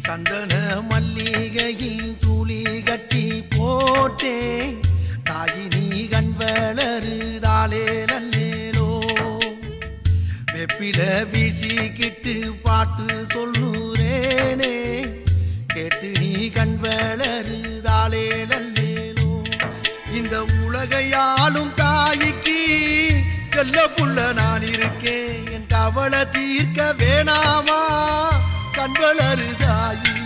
சந்தன மல்லிகையின் துளி கட்டி போட்டேன் தாயினி கண் வளருதாலே நல்லேலோ வெப்பில வீசிக்கிட்டு பாட்டு சொல்லுறேனே கேட்டு நீ கண் வளருதாலே நல்லேலோ இந்த உலகையாளும் தாய்க்கு செல்ல புள்ள நான் இருக்கேன் என் கவலை தீர்க்க வேணாமா கண் வளருதாயி